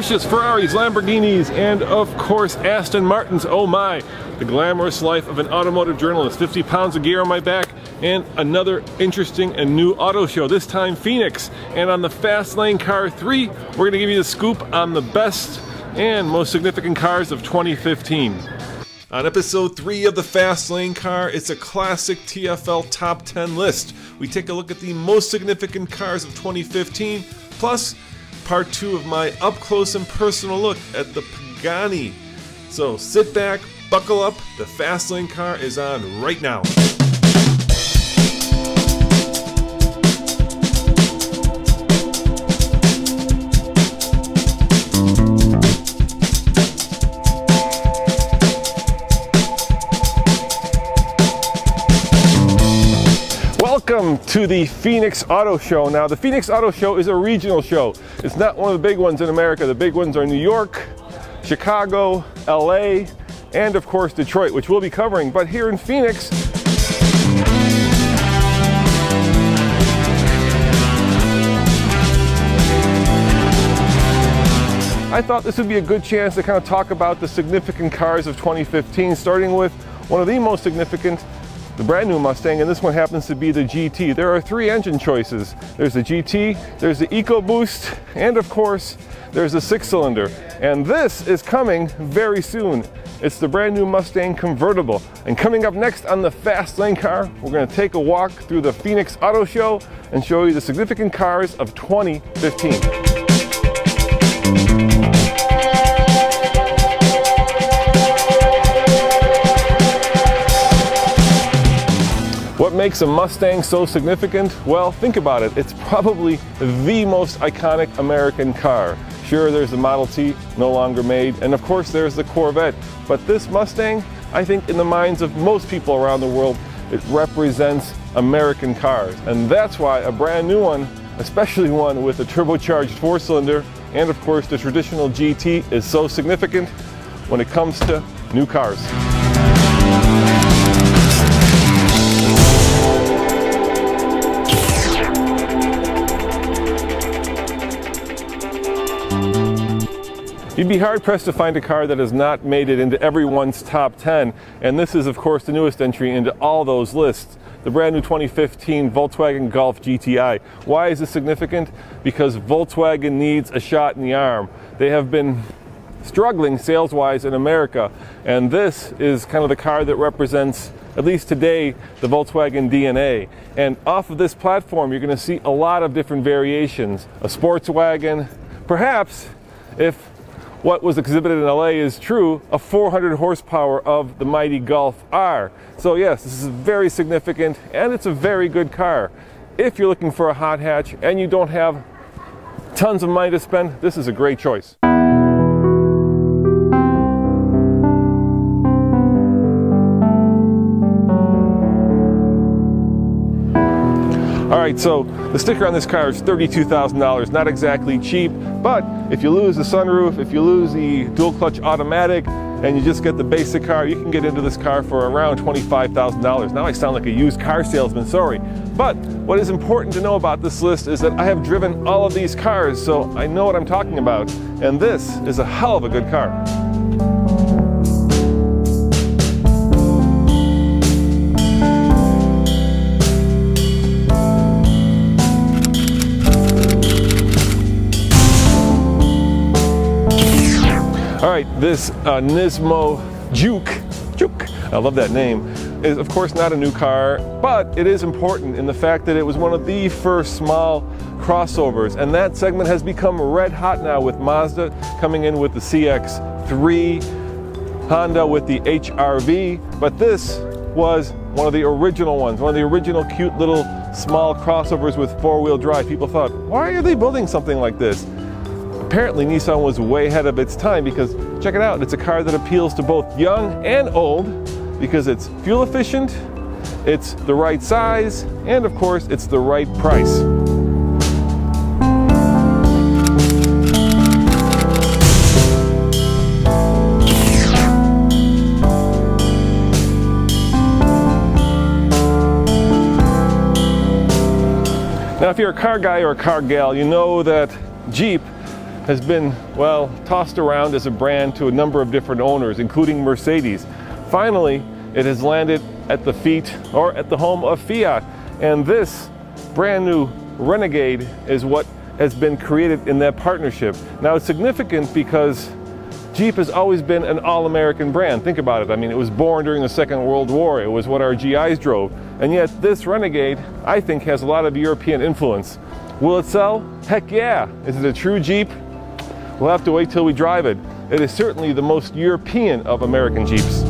Porsches, Ferraris, Lamborghinis, and of course Aston Martins. Oh my, the glamorous life of an automotive journalist. 50 pounds of gear on my back, and another interesting and new auto show, this time Phoenix. And on the Fast Lane Car 3, we're going to give you the scoop on the best and most significant cars of 2015. On episode 3 of the Fast Lane Car, it's a classic TFL top 10 list. We take a look at the most significant cars of 2015, plus part 2 of my up-close and personal look at the Pagani. So sit back, buckle up, the Fast Lane Car is on right now. Welcome to the Phoenix Auto Show. Now, the Phoenix Auto Show is a regional show. It's not one of the big ones in America. The big ones are New York, Chicago, LA, and of course Detroit, which we'll be covering. But here in Phoenix, I thought this would be a good chance to kind of talk about the significant cars of 2015, starting with one of the most significant, the brand new Mustang, and this one happens to be the GT. There are 3 engine choices. There's the GT, there's the EcoBoost, and of course, there's a 6-cylinder. And this is coming very soon. It's the brand new Mustang convertible. And coming up next on the Fast Lane Car, we're going to take a walk through the Phoenix Auto Show and show you the significant cars of 2015. What makes a Mustang so significant? Well, think about it. It's probably the most iconic American car. Sure, there's the Model T, no longer made, and of course there's the Corvette. But this Mustang, I think in the minds of most people around the world, it represents American cars. And that's why a brand new one, especially one with a turbocharged 4-cylinder, and of course the traditional GT, is so significant when it comes to new cars. You'd be hard-pressed to find a car that has not made it into everyone's top 10, and this is of course the newest entry into all those lists, the brand new 2015 Volkswagen Golf GTI. Why is this significant? Because Volkswagen needs a shot in the arm. They have been struggling sales-wise in America, and this is kind of the car that represents, at least today, the Volkswagen DNA. And off of this platform, you're going to see a lot of different variations. A sports wagon, perhaps, if what was exhibited in LA is true, a 400 horsepower of the mighty Golf R. So yes, this is very significant, and it's a very good car. If you're looking for a hot hatch and you don't have tons of money to spend, this is a great choice. Alright, so the sticker on this car is $32,000, not exactly cheap, but if you lose the sunroof, if you lose the dual clutch automatic, and you just get the basic car, you can get into this car for around $25,000. Now I sound like a used car salesman, sorry. But what is important to know about this list is that I have driven all of these cars, so I know what I'm talking about, and this is a hell of a good car. Alright, this Nisan Juke, I love that name, is of course not a new car, but it is important in the fact that it was one of the first small crossovers, and that segment has become red hot now with Mazda coming in with the CX-3, Honda with the HR-V, but this was one of the original ones, one of the original cute little small crossovers with 4-wheel drive. People thought, why are they building something like this? Apparently Nissan was way ahead of its time, because check it out, it's a car that appeals to both young and old because it's fuel efficient, it's the right size, and of course it's the right price. Now if you're a car guy or a car gal, you know that Jeep has been, well, tossed around as a brand to a number of different owners, including Mercedes. Finally, it has landed at the feet or at the home of Fiat. And this brand new Renegade is what has been created in that partnership. Now, it's significant because Jeep has always been an all-American brand. Think about it. I mean, it was born during the Second World War. It was what our GIs drove. And yet this Renegade, I think, has a lot of European influence. Will it sell? Heck yeah. Is it a true Jeep? We'll have to wait till we drive it. It is certainly the most European of American Jeeps.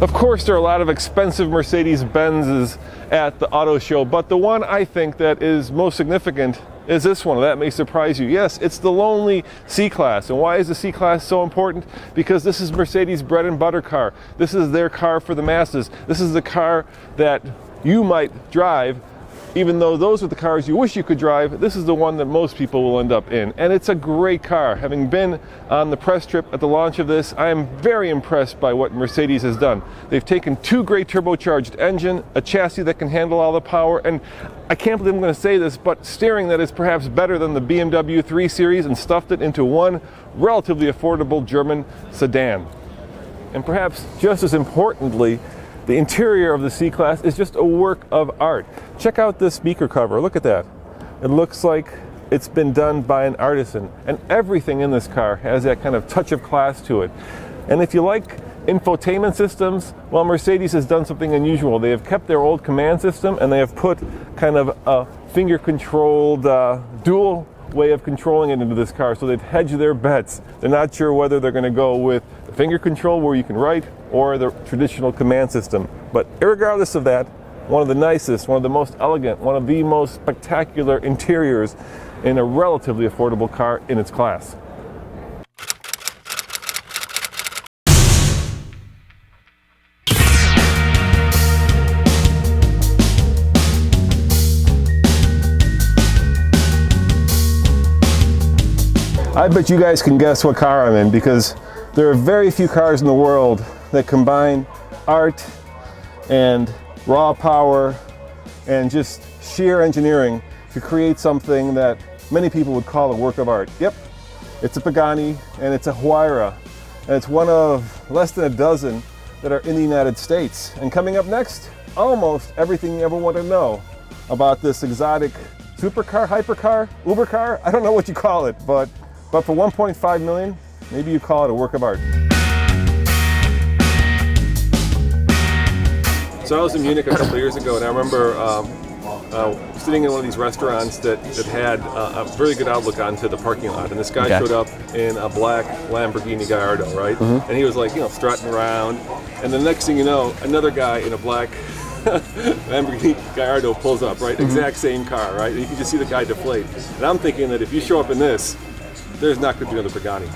Of course, there are a lot of expensive Mercedes-Benzes at the auto show, but the one I think that is most significant is this one. That may surprise you. Yes, it's the lonely C Class. And why is the C Class so important? Because this is Mercedes' bread and butter car. This is their car for the masses. This is the car that you might drive. Even though those are the cars you wish you could drive, this is the one that most people will end up in. And it's a great car. Having been on the press trip at the launch of this, I am very impressed by what Mercedes has done. They've taken two great turbocharged engine, a chassis that can handle all the power, and I can't believe I'm going to say this, but steering that is perhaps better than the BMW 3 Series, and stuffed it into one relatively affordable German sedan. And perhaps just as importantly, the interior of the C Class is just a work of art. Check out this speaker cover. Look at that. It looks like it's been done by an artisan. And everything in this car has that kind of touch of class to it. And if you like infotainment systems, well, Mercedes has done something unusual. They have kept their old command system and they have put kind of a finger-controlled dual way of controlling it into this car. So they've hedged their bets. They're not sure whether they're going to go with the finger control where you can write or the traditional command system. But irregardless of that, one of the nicest, one of the most elegant, one of the most spectacular interiors in a relatively affordable car in its class. I bet you guys can guess what car I'm in, because there are very few cars in the world that combine art and raw power and just sheer engineering to create something that many people would call a work of art. Yep, it's a Pagani and it's a Huayra, and it's one of less than a dozen that are in the United States. And coming up next, almost everything you ever want to know about this exotic supercar, hypercar, Uber car. I don't know what you call it, but for 1.5 million, maybe you call it a work of art. So I was in Munich a couple of years ago, and I remember sitting in one of these restaurants that had a very good outlook onto the parking lot. And this guy showed up in a black Lamborghini Gallardo, right? Mm-hmm. And he was like, you know, strutting around. And the next thing you know, another guy in a black Lamborghini Gallardo pulls up, right? Mm-hmm. Exact same car, right? And you can just see the guy deflate. And I'm thinking that if you show up in this, there's not going to be another Pagani.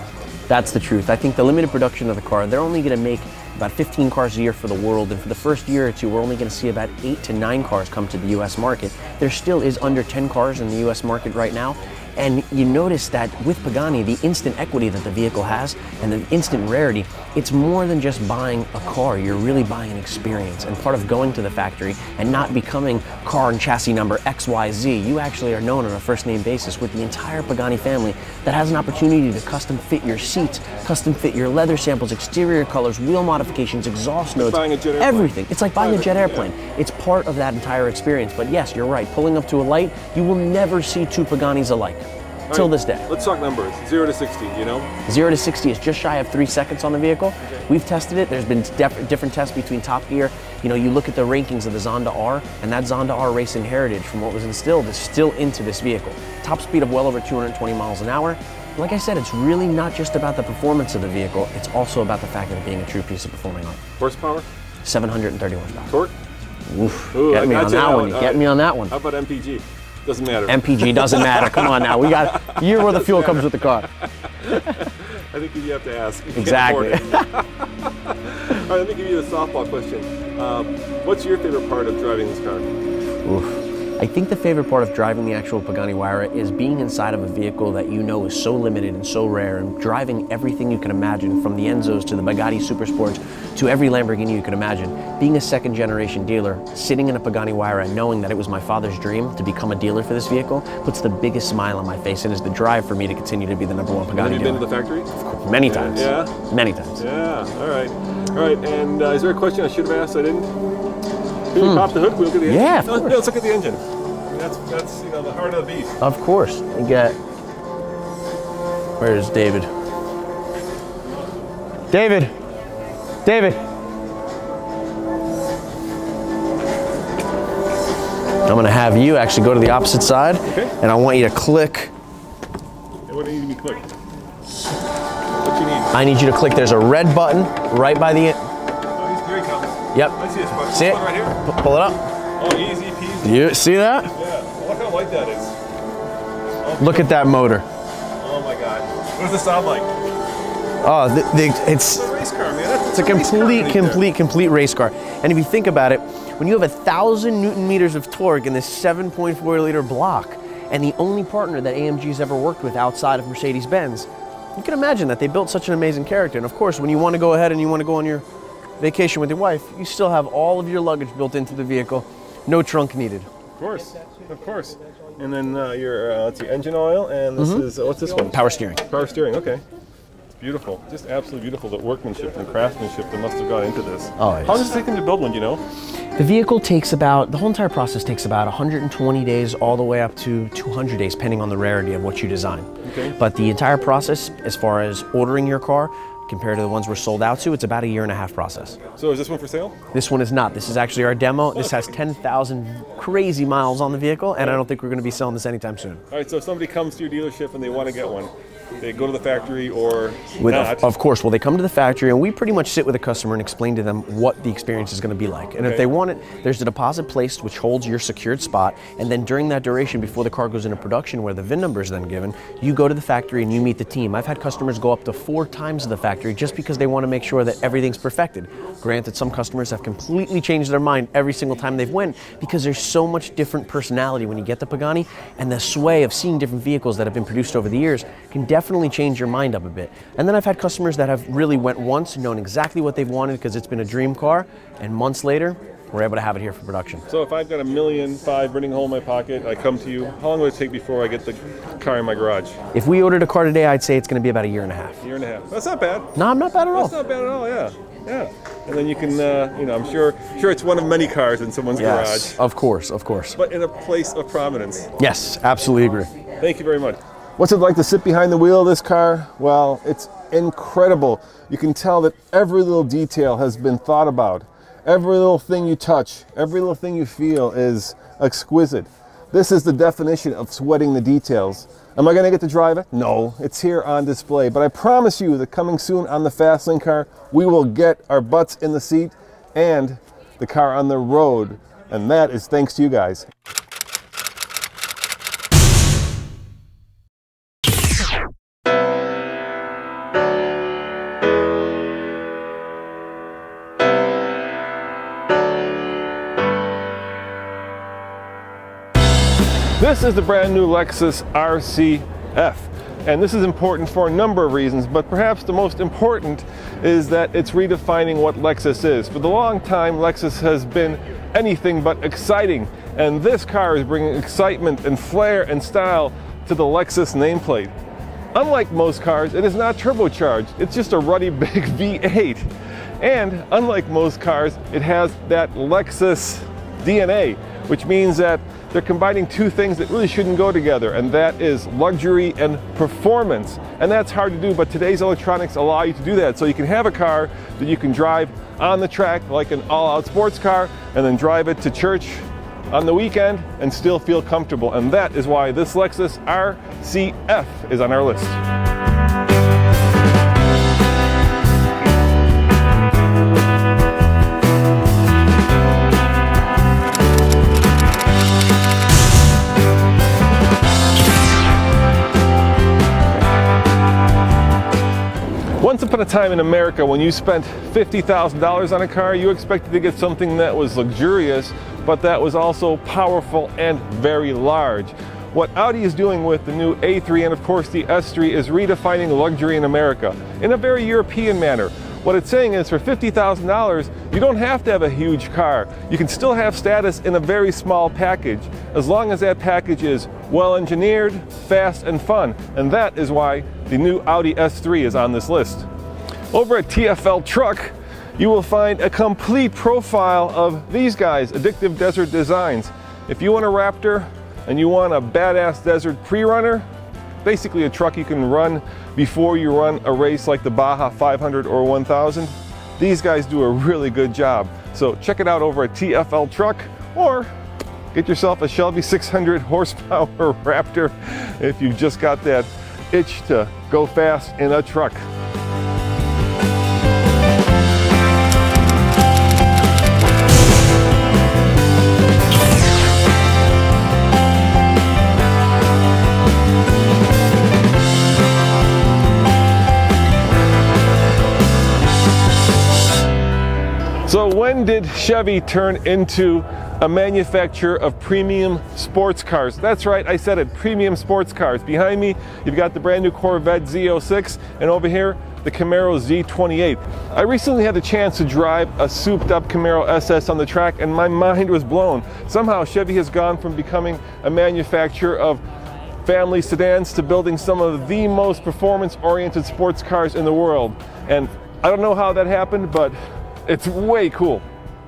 That's the truth. I think the limited production of the car, they're only going to make about 15 cars a year for the world, and for the first year or two, we're only going to see about 8 to 9 cars come to the US market. There still is under 10 cars in the US market right now, and you notice that with Pagani, the instant equity that the vehicle has and the instant rarity, it's more than just buying a car. You're really buying an experience, and part of going to the factory and not becoming car and chassis number XYZ, you actually are known on a first name basis with the entire Pagani family that has an opportunity to custom fit your seats, custom fit your leather samples, exterior colors, wheel modifications, exhaust notes, everything. It's like buying a jet airplane. It's part of that entire experience. But yes, you're right, pulling up to a light, you will never see two Paganis alike. Till this day. Let's talk numbers. 0 to 60, you know? 0 to 60 is just shy of 3 seconds on the vehicle. Okay. We've tested it. There's been different tests between Top Gear. You know, you look at the rankings of the Zonda R, and that Zonda R racing heritage from what was instilled is still into this vehicle. Top speed of well over 220 miles an hour. Like I said, it's really not just about the performance of the vehicle. It's also about the fact of it being a true piece of performing art. Horsepower? 730 horsepower. Torque? Oof. Get me on that one. Get me on that one. How about MPG? Doesn't matter. MPG doesn't matter. Come on now. We got a year where the fuel comes with the car. I think you have to ask. Exactly. All right, let me give you a softball question. What's your favorite part of driving this car? Oof. I think the favorite part of driving the actual Pagani Huayra is being inside of a vehicle that you know is so limited and so rare, and driving everything you can imagine, from the Enzos to the Bugatti Supersports to every Lamborghini you can imagine. Being a second generation dealer, sitting in a Pagani Huayra and knowing that it was my father's dream to become a dealer for this vehicle puts the biggest smile on my face, and is the drive for me to continue to be the #1 Pagani dealer. Have you been to the factory? Many times. Yeah? Many times. Yeah, all right. All right, and is there a question I should have asked I didn't? Can you pop the hood? We'll look at the engine. Yeah, of course. No, let's look at the engine. I mean, that's you know, the heart of the beast. Of course. You get... Where's David? David! David! I'm going to have you actually go to the opposite side, okay, and I want you to click. Hey, what do you need me to click? What you need? I need you to click. There's a red button right by the end. Oh, here he comes. Yep. I see this button. See it? Right here. Pull it up. Oh, easy peasy. You see that? Yeah. Well, look how light that is. Oh, Look at that motor. oh my God. What does it sound like? Oh, it's a race car, man. It's a complete race car. And if you think about it, when you have 1,000 Newton meters of torque in this 7.4 liter block, and the only partner that AMG's ever worked with outside of Mercedes-Benz, you can imagine that they built such an amazing character. And of course, when you want to go ahead and you want to go on your vacation with your wife, you still have all of your luggage built into the vehicle. No trunk needed. Of course, of course. And then let's see, engine oil, and this is, what's this one? Power steering. Power steering, okay. It's beautiful, just absolutely beautiful, the workmanship and craftsmanship that must have gone into this. Oh, How long does it take them to build one, do you know? The vehicle takes about, the whole entire process takes about 120 days all the way up to 200 days, depending on the rarity of what you design. Okay. But the entire process, as far as ordering your car, compared to the ones we're sold out to, it's about a 1.5-year process. So is this one for sale? This one is not. This is actually our demo. This has 10,000 crazy miles on the vehicle, and I don't think we're going to be selling this anytime soon. All right, so if somebody comes to your dealership and they want to get one, they go to the factory or not? Of course, well, they come to the factory and we pretty much sit with the customer and explain to them what the experience is going to be like. And if they want it, there's a deposit placed which holds your secured spot, and then during that duration before the car goes into production, where the VIN number is then given, you go to the factory and you meet the team. I've had customers go up to 4 times to the factory just because they want to make sure that everything's perfected. Granted, some customers have completely changed their mind every single time they've went, because there's so much different personality when you get the Pagani, and the sway of seeing different vehicles that have been produced over the years can definitely change your mind up a bit. And then I've had customers that have really went once, known exactly what they've wanted because it's been a dream car, and months later, we're able to have it here for production. So if I've got $1.5 million burning a hole in my pocket, I come to you, how long will it take before I get the car in my garage? If we ordered a car today, I'd say it's going to be about a 1.5 years. A 1.5 years. That's not bad. No, not bad at all. That's not bad at all, yeah. Yeah. And then you can, you know, I'm sure it's one of many cars in someone's garage. Of course, of course. But in a place of prominence. Yes, absolutely agree. Thank you very much. What's it like to sit behind the wheel of this car? Well, it's incredible. You can tell that every little detail has been thought about. Every little thing you touch, every little thing you feel is exquisite. This is the definition of sweating the details. Am I going to get to drive it? No, it's here on display. But I promise you that coming soon on the Fastlane car, we will get our butts in the seat and the car on the road. And that is thanks to you guys. This is the brand new Lexus RC-F, and this is important for a number of reasons, but perhaps the most important is that it's redefining what Lexus is. For the long time, Lexus has been anything but exciting, and this car is bringing excitement and flair and style to the Lexus nameplate. Unlike most cars, it is not turbocharged, it's just a ruddy big V8. And unlike most cars, it has that Lexus DNA, which means that they're combining two things that really shouldn't go together, and that is luxury and performance. And that's hard to do, but today's electronics allow you to do that. So you can have a car that you can drive on the track like an all-out sports car, and then drive it to church on the weekend and still feel comfortable. And that is why this Lexus RC-F is on our list. Once upon a time in America, when you spent $50,000 on a car, you expected to get something that was luxurious, but that was also powerful and very large. What Audi is doing with the new A3 and of course the S3 is redefining luxury in America in a very European manner. What it's saying is for $50,000, you don't have to have a huge car. You can still have status in a very small package, as long as that package is well engineered, fast, and fun. And that is why the new Audi S3 is on this list. Over at TFL Truck, you will find a complete profile of these guys, Addictive Desert Designs. If you want a Raptor and you want a badass desert pre-runner, basically a truck you can run before you run a race like the Baja 500 or 1000, these guys do a really good job. So check it out over at TFL Truck, or get yourself a Shelby 600 horsepower Raptor if you've just got that itch to go fast in a truck. So when did Chevy turn into a manufacturer of premium sports cars? That's right, I said it, premium sports cars. Behind me, you've got the brand new Corvette Z06, and over here, the Camaro Z28. I recently had the chance to drive a souped up Camaro SS on the track, and my mind was blown. Somehow Chevy has gone from becoming a manufacturer of family sedans to building some of the most performance-oriented sports cars in the world. And I don't know how that happened, but it's way cool.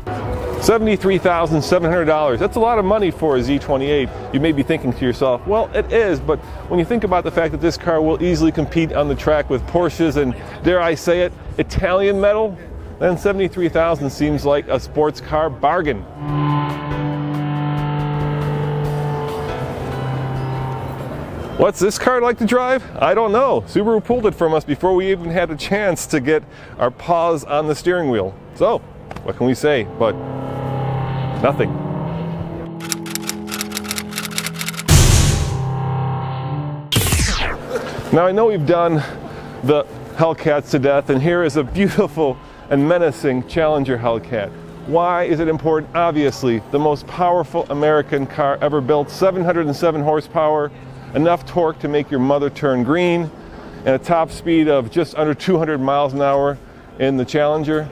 $73,700. That's a lot of money for a Z28. You may be thinking to yourself, well, it is, but when you think about the fact that this car will easily compete on the track with Porsches and, dare I say it, Italian metal, then $73,000 seems like a sports car bargain. What's this car like to drive? I don't know. Subaru pulled it from us before we even had a chance to get our paws on the steering wheel. So, what can we say? But nothing. Now I know we've done the Hellcats to death, and here is a beautiful and menacing Challenger Hellcat. Why is it important? Obviously, the most powerful American car ever built, 707 horsepower, enough torque to make your mother turn green, and a top speed of just under 200 miles an hour in the Challenger.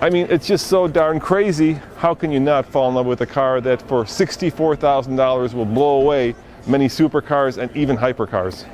I mean, it's just so darn crazy. How can you not fall in love with a car that for $64,000 will blow away many supercars and even hypercars?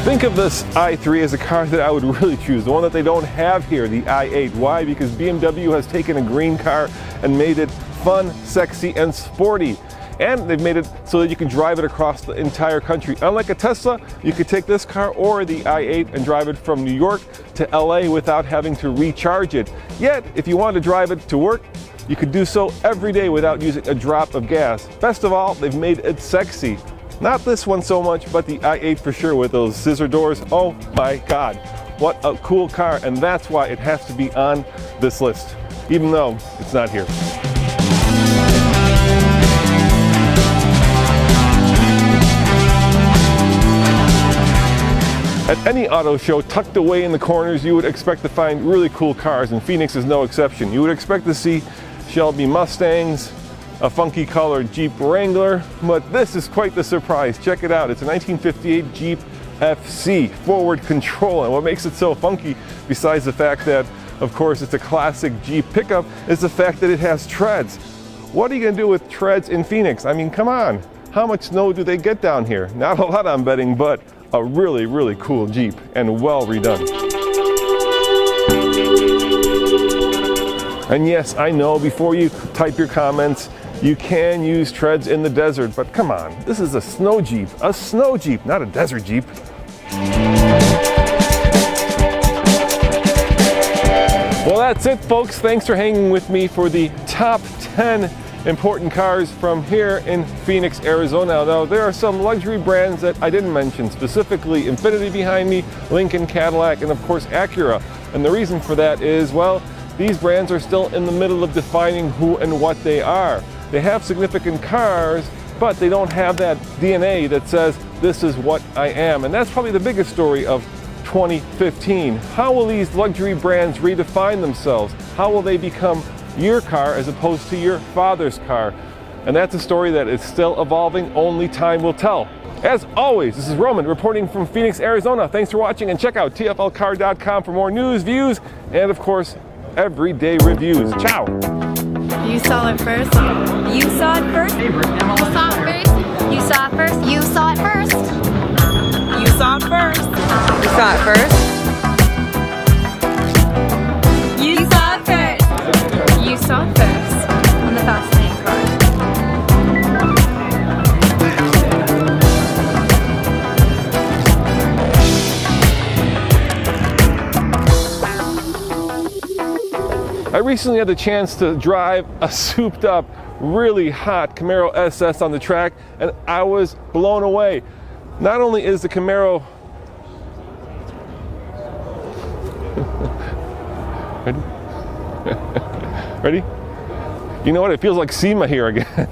Think of this i3 as a car that I would really choose, the one that they don't have here, the i8. Why? Because BMW has taken a green car and made it fun, sexy, and sporty. And they've made it so that you can drive it across the entire country. Unlike a Tesla, you could take this car or the i8 and drive it from New York to LA without having to recharge it. Yet, if you want to drive it to work, you could do so every day without using a drop of gas. Best of all, they've made it sexy. Not this one so much, but the i8 for sure with those scissor doors. Oh my God, what a cool car, and that's why it has to be on this list, even though it's not here. At any auto show, tucked away in the corners, you would expect to find really cool cars, and Phoenix is no exception. You would expect to see Shelby Mustangs, a funky colored Jeep Wrangler, but this is quite the surprise. Check it out. It's a 1958 Jeep FC forward control, and what makes it so funky, besides the fact that, of course, it's a classic Jeep pickup, is the fact that it has treads. What are you going to do with treads in Phoenix? I mean, come on. How much snow do they get down here? Not a lot, I'm betting, but a really, really cool Jeep and well redone. And yes, I know, before you type your comments, You can use treads in the desert, but come on, this is a snow Jeep, not a desert Jeep. Well, that's it, folks. Thanks for hanging with me for the top 10 important cars from here in Phoenix, Arizona. Now, there are some luxury brands that I didn't mention, specifically Infiniti behind me, Lincoln, Cadillac, and of course Acura. And the reason for that is, well, these brands are still in the middle of defining who and what they are. They have significant cars, but they don't have that DNA that says, this is what I am. And that's probably the biggest story of 2015. How will these luxury brands redefine themselves? How will they become your car as opposed to your father's car? And that's a story that is still evolving. Only time will tell. As always, this is Roman reporting from Phoenix, Arizona. Thanks for watching, and check out TFLcar.com for more news, views, and of course, everyday reviews. Ciao! You saw it first. You saw it first. You saw it first. You saw it first. You saw it first. You saw it first. You saw it first. You saw it first. You saw it first on the fascinating car. I recently had the chance to drive a souped up, really hot Camaro SS on the track, and I was blown away. Not only is the Camaro ready? Ready? You know what? It feels like SEMA here again.